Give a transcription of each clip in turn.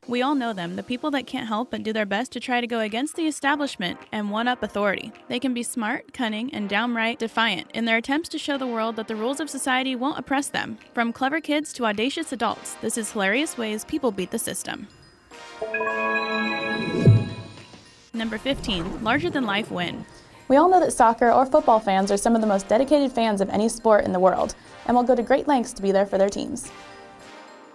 We all know them, the people that can't help but do their best to try to go against the establishment and one-up authority. They can be smart, cunning, and downright defiant in their attempts to show the world that the rules of society won't oppress them. From clever kids to audacious adults, this is hilarious ways people beat the system. Number 15. Larger-than-life win. We all know that soccer or football fans are some of the most dedicated fans of any sport in the world, and will go to great lengths to be there for their teams.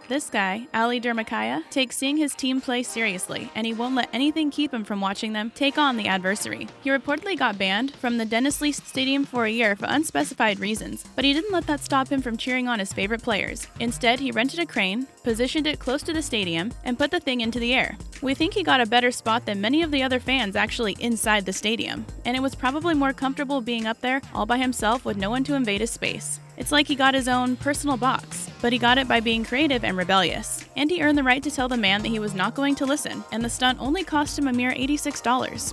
This guy, Ali Dermakaya, takes seeing his team play seriously, and he won't let anything keep him from watching them take on the adversary. He reportedly got banned from the Dennisley Stadium for a year for unspecified reasons, but he didn't let that stop him from cheering on his favorite players. Instead, he rented a crane, positioned it close to the stadium, and put the thing into the air. We think he got a better spot than many of the other fans actually inside the stadium, and it was probably more comfortable being up there all by himself with no one to invade his space. It's like he got his own personal box, but he got it by being creative and rebellious. And he earned the right to tell the man that he was not going to listen, and the stunt only cost him a mere $86.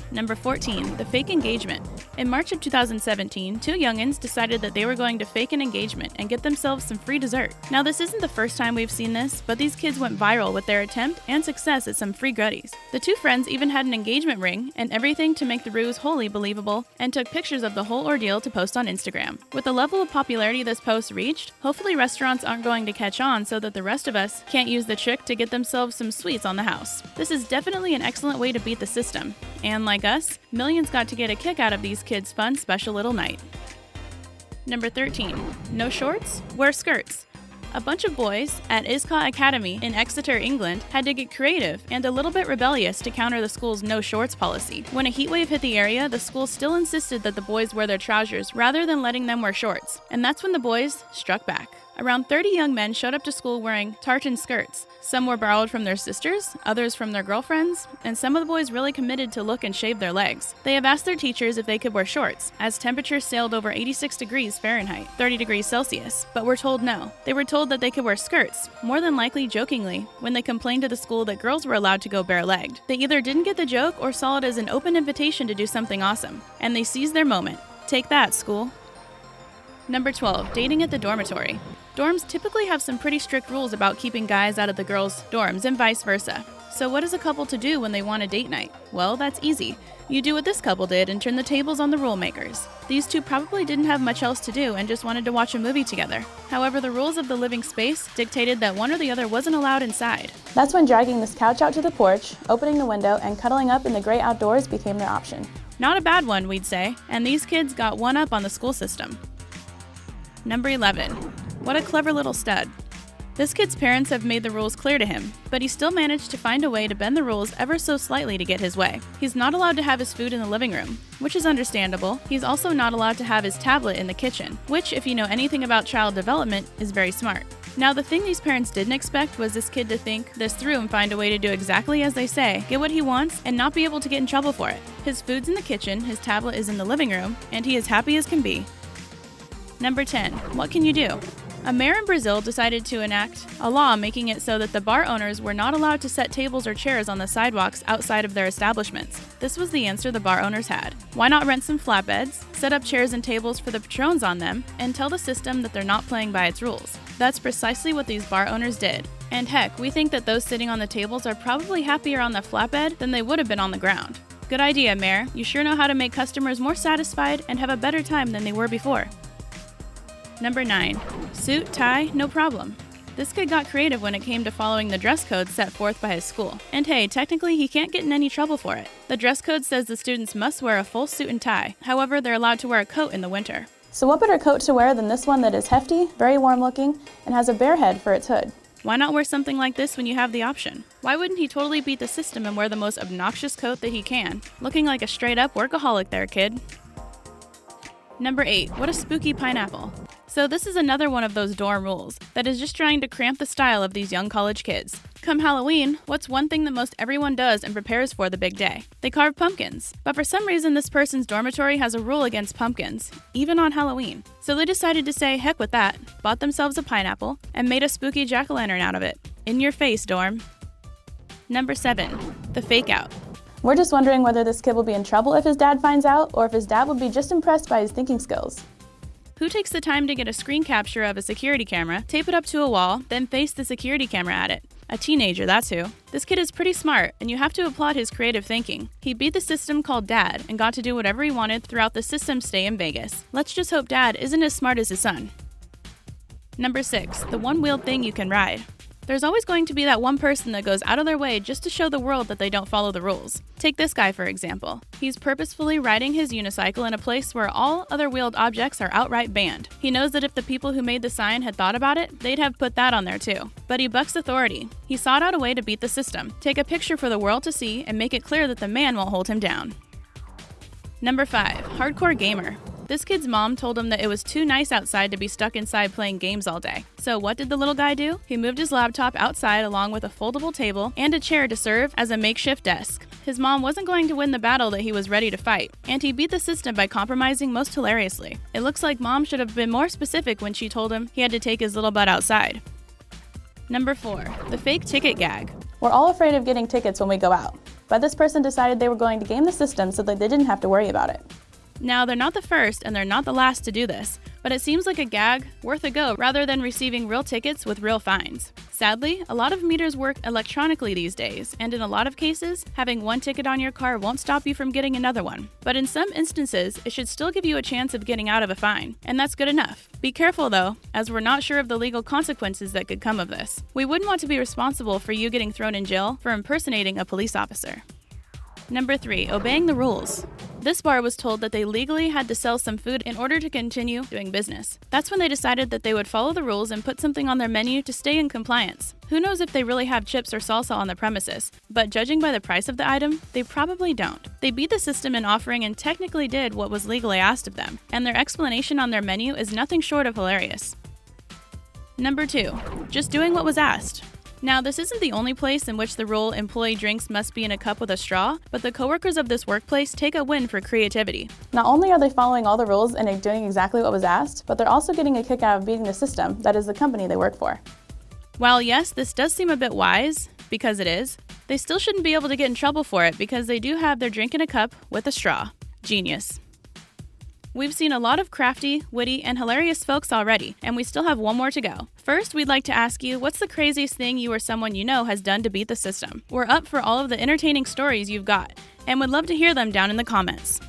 Number 14. The fake engagement. In March of 2017, two youngins decided that they were going to fake an engagement and get themselves some free dessert. Now, this isn't the first time we've seen this, but these kids went viral with their attempt and success at some free goodies. The two friends even had an engagement ring and everything to make the ruse wholly believable, and took pictures of the whole ordeal to post on Instagram. With the level of popularity this post reached, hopefully restaurants aren't going to catch on so that the rest of us can't use the trick to get themselves some sweets on the house. This is definitely an excellent way to beat the system. And like us, millions got to get a kick out of these kids' fun, special little night. Number 13. No shorts? Wear skirts. A bunch of boys at Isca Academy in Exeter, England, had to get creative and a little bit rebellious to counter the school's no shorts policy. When a heatwave hit the area, the school still insisted that the boys wear their trousers rather than letting them wear shorts, and that's when the boys struck back. Around 30 young men showed up to school wearing tartan skirts. Some were borrowed from their sisters, others from their girlfriends, and some of the boys really committed to look and shave their legs. They have asked their teachers if they could wear shorts, as temperatures sailed over 86 degrees Fahrenheit, 30 degrees Celsius, but were told no. They were told that they could wear skirts, more than likely jokingly, when they complained to the school that girls were allowed to go bare-legged. They either didn't get the joke or saw it as an open invitation to do something awesome, and they seized their moment. Take that, school. Number 12. Dating at the dormitory. Dorms typically have some pretty strict rules about keeping guys out of the girls' dorms and vice versa. So what is a couple to do when they want a date night? Well, that's easy. You do what this couple did and turn the tables on the rule makers. These two probably didn't have much else to do and just wanted to watch a movie together. However, the rules of the living space dictated that one or the other wasn't allowed inside. That's when dragging this couch out to the porch, opening the window, and cuddling up in the great outdoors became their option. Not a bad one, we'd say, and these kids got one up on the school system. Number 11. What a clever little stud. This kid's parents have made the rules clear to him, but he still managed to find a way to bend the rules ever so slightly to get his way. He's not allowed to have his food in the living room, which is understandable. He's also not allowed to have his tablet in the kitchen, which, if you know anything about child development, is very smart. Now, the thing these parents didn't expect was this kid to think this through and find a way to do exactly as they say, get what he wants, and not be able to get in trouble for it. His food's in the kitchen, his tablet is in the living room, and he is happy as can be. Number 10. What can you do? A mayor in Brazil decided to enact a law making it so that the bar owners were not allowed to set tables or chairs on the sidewalks outside of their establishments. This was the answer the bar owners had. Why not rent some flatbeds, set up chairs and tables for the patrons on them, and tell the system that they're not playing by its rules? That's precisely what these bar owners did. And heck, we think that those sitting on the tables are probably happier on the flatbed than they would have been on the ground. Good idea, Mayor. You sure know how to make customers more satisfied and have a better time than they were before. Number 9. Suit, tie, no problem. This kid got creative when it came to following the dress code set forth by his school. And hey, technically he can't get in any trouble for it. The dress code says the students must wear a full suit and tie. However, they're allowed to wear a coat in the winter. So what better coat to wear than this one that is hefty, very warm looking, and has a bear head for its hood? Why not wear something like this when you have the option? Why wouldn't he totally beat the system and wear the most obnoxious coat that he can? Looking like a straight up workaholic there, kid. Number 8. What a spooky pineapple. So this is another one of those dorm rules that is just trying to cramp the style of these young college kids. Come Halloween, what's one thing that most everyone does and prepares for the big day? They carve pumpkins. But for some reason, this person's dormitory has a rule against pumpkins, even on Halloween. So they decided to say heck with that, bought themselves a pineapple, and made a spooky jack-o'-lantern out of it. In your face, dorm. Number 7. The fake out. We're just wondering whether this kid will be in trouble if his dad finds out, or if his dad would be just impressed by his thinking skills. Who takes the time to get a screen capture of a security camera, tape it up to a wall, then face the security camera at it? A teenager, that's who. This kid is pretty smart, and you have to applaud his creative thinking. He beat the system called Dad and got to do whatever he wanted throughout the system's stay in Vegas. Let's just hope Dad isn't as smart as his son. Number 6. The one-wheeled thing you can ride. There's always going to be that one person that goes out of their way just to show the world that they don't follow the rules. Take this guy, for example. He's purposefully riding his unicycle in a place where all other wheeled objects are outright banned. He knows that if the people who made the sign had thought about it, they'd have put that on there too. But he bucks authority. He sought out a way to beat the system, take a picture for the world to see, and make it clear that the man won't hold him down. Number 5. Hardcore gamer. This kid's mom told him that it was too nice outside to be stuck inside playing games all day. So what did the little guy do? He moved his laptop outside along with a foldable table and a chair to serve as a makeshift desk. His mom wasn't going to win the battle that he was ready to fight, and he beat the system by compromising most hilariously. It looks like mom should have been more specific when she told him he had to take his little butt outside. Number 4. The fake ticket gag. We're all afraid of getting tickets when we go out, but this person decided they were going to game the system so that they didn't have to worry about it. Now, they're not the first and they're not the last to do this, but it seems like a gag worth a go rather than receiving real tickets with real fines. Sadly, a lot of meters work electronically these days, and in a lot of cases, having one ticket on your car won't stop you from getting another one. But in some instances, it should still give you a chance of getting out of a fine, and that's good enough. Be careful though, as we're not sure of the legal consequences that could come of this. We wouldn't want to be responsible for you getting thrown in jail for impersonating a police officer. Number 3. Obeying the rules. This bar was told that they legally had to sell some food in order to continue doing business. That's when they decided that they would follow the rules and put something on their menu to stay in compliance. Who knows if they really have chips or salsa on the premises, but judging by the price of the item, they probably don't. They beat the system in offering and technically did what was legally asked of them, and their explanation on their menu is nothing short of hilarious. Number 2. Just doing what was asked. Now, this isn't the only place in which the rule employee drinks must be in a cup with a straw, but the coworkers of this workplace take a win for creativity. Not only are they following all the rules and doing exactly what was asked, but they're also getting a kick out of beating the system, that is the company they work for. While yes, this does seem a bit wise, because it is, they still shouldn't be able to get in trouble for it because they do have their drink in a cup with a straw. Genius. We've seen a lot of crafty, witty, and hilarious folks already, and we still have one more to go. First, we'd like to ask you, what's the craziest thing you or someone you know has done to beat the system? We're up for all of the entertaining stories you've got, and would love to hear them down in the comments.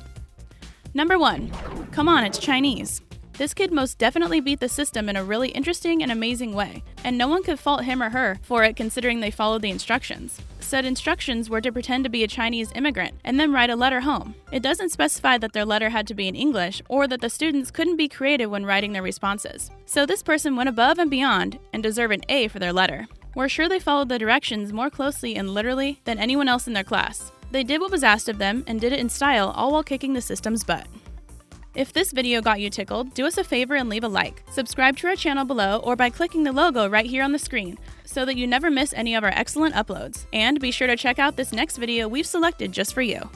Number 1. Come on, it's Chinese. This kid most definitely beat the system in a really interesting and amazing way, and no one could fault him or her for it considering they followed the instructions. Said instructions were to pretend to be a Chinese immigrant and then write a letter home. It doesn't specify that their letter had to be in English or that the students couldn't be creative when writing their responses. So this person went above and beyond and deserve an A for their letter. We're sure they followed the directions more closely and literally than anyone else in their class. They did what was asked of them and did it in style, all while kicking the system's butt. If this video got you tickled, do us a favor and leave a like. Subscribe to our channel below or by clicking the logo right here on the screen so that you never miss any of our excellent uploads. And be sure to check out this next video we've selected just for you.